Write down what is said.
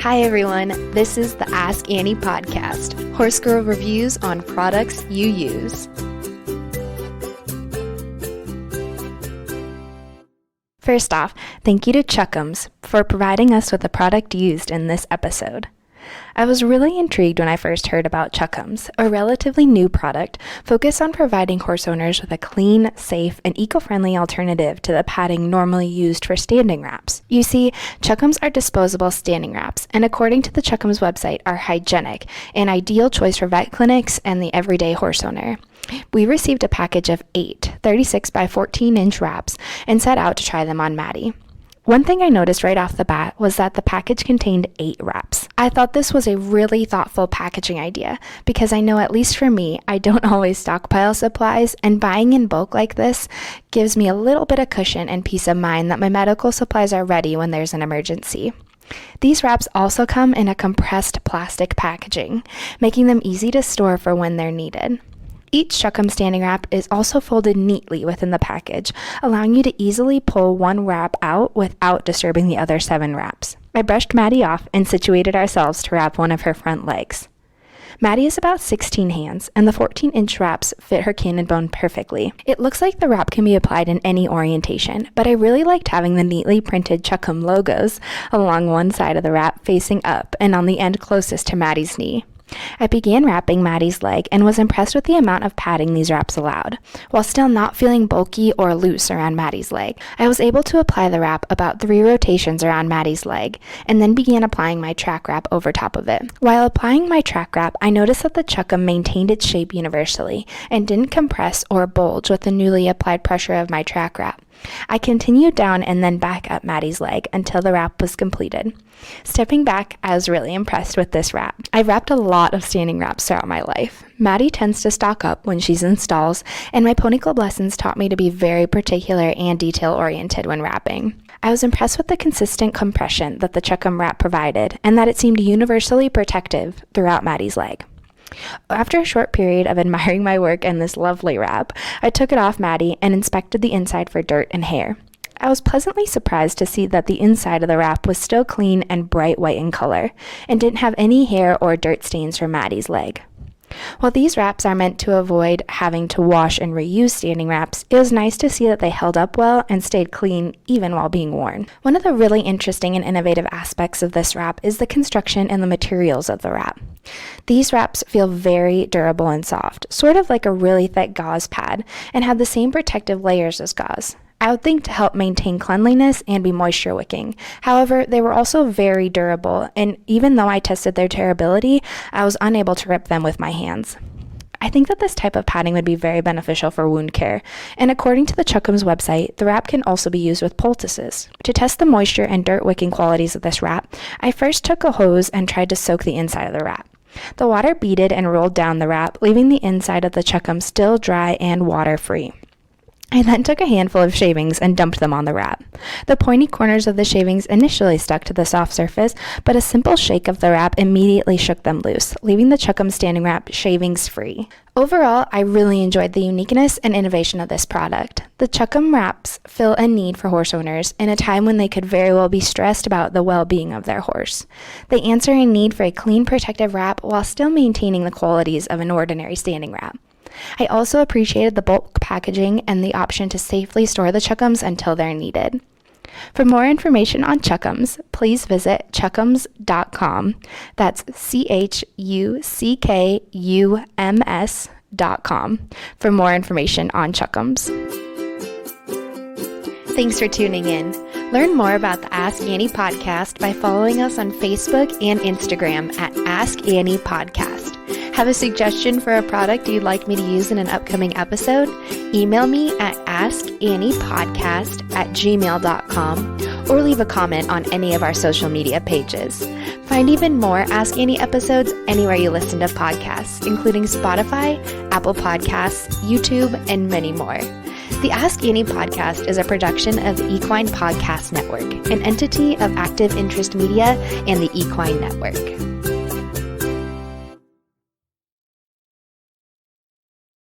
Hi everyone, this is the Ask Annie podcast, Horse Girl reviews on products you use. First off, thank you to ChuckUms for providing us with the product used in this episode. I was really intrigued when I first heard about ChuckUms, a relatively new product focused on providing horse owners with a clean, safe, and eco-friendly alternative to the padding normally used for standing wraps. You see, ChuckUms are disposable standing wraps, and according to the ChuckUms website, are hygienic, an ideal choice for vet clinics and the everyday horse owner. We received a package of 8 36 by 14 inch wraps and set out to try them on Maddie. One thing I noticed right off the bat was that the package contained 8 wraps. I thought this was a really thoughtful packaging idea because I know, at least for me, I don't always stockpile supplies, and buying in bulk like this gives me a little bit of cushion and peace of mind that my medical supplies are ready when there's an emergency. These wraps also come in a compressed plastic packaging, making them easy to store for when they're needed. Each ChuckUms standing wrap is also folded neatly within the package, allowing you to easily pull one wrap out without disturbing the other 7 wraps. I brushed Maddie off and situated ourselves to wrap one of her front legs. Maddie is about 16 hands, and the 14-inch wraps fit her cannon bone perfectly. It looks like the wrap can be applied in any orientation, but I really liked having the neatly printed ChuckUm logos along one side of the wrap facing up and on the end closest to Maddie's knee. I began wrapping Maddie's leg and was impressed with the amount of padding these wraps allowed. While still not feeling bulky or loose around Maddie's leg, I was able to apply the wrap about 3 rotations around Maddie's leg, and then began applying my track wrap over top of it. While applying my track wrap, I noticed that the ChuckUm maintained its shape universally and didn't compress or bulge with the newly applied pressure of my track wrap. I continued down and then back up Maddie's leg until the wrap was completed. Stepping back, I was really impressed with this wrap. I've wrapped a lot of standing wraps throughout my life. Maddie tends to stock up when she's in stalls, and my Pony Club lessons taught me to be very particular and detail-oriented when wrapping. I was impressed with the consistent compression that the ChuckUm wrap provided, and that it seemed universally protective throughout Maddie's leg. After a short period of admiring my work and this lovely wrap, I took it off Maddie and inspected the inside for dirt and hair. I was pleasantly surprised to see that the inside of the wrap was still clean and bright white in color, and didn't have any hair or dirt stains from Maddie's leg. While these wraps are meant to avoid having to wash and reuse standing wraps, it was nice to see that they held up well and stayed clean even while being worn. One of the really interesting and innovative aspects of this wrap is the construction and the materials of the wrap. These wraps feel very durable and soft, sort of like a really thick gauze pad, and have the same protective layers as gauze. I would think to help maintain cleanliness and be moisture wicking. However, they were also very durable, and even though I tested their tearability, I was unable to rip them with my hands. I think that this type of padding would be very beneficial for wound care, and according to the ChuckUms website, the wrap can also be used with poultices. To test the moisture and dirt wicking qualities of this wrap, I first took a hose and tried to soak the inside of the wrap. The water beaded and rolled down the wrap, leaving the inside of the ChuckUm still dry and water-free. I then took a handful of shavings and dumped them on the wrap. The pointy corners of the shavings initially stuck to the soft surface, but a simple shake of the wrap immediately shook them loose, leaving the ChuckUm standing wrap shavings free. Overall, I really enjoyed the uniqueness and innovation of this product. The ChuckUm wraps fill a need for horse owners in a time when they could very well be stressed about the well-being of their horse. They answer a need for a clean, protective wrap while still maintaining the qualities of an ordinary standing wrap. I also appreciated the bulk packaging and the option to safely store the ChuckUms until they're needed. For more information on ChuckUms, please visit chuckums.com. That's ChuckUms.com for more information on ChuckUms. Thanks for tuning in. Learn more about the Ask Annie podcast by following us on Facebook and Instagram at Ask Annie Podcast. Have a suggestion for a product you'd like me to use in an upcoming episode? Email me at askanniepodcast@gmail.com or leave a comment on any of our social media pages. Find even more Ask Annie episodes anywhere you listen to podcasts, including Spotify, Apple Podcasts, YouTube, and many more. The Ask Annie podcast is a production of the Equine Podcast Network, an entity of Active Interest Media and the Equine Network.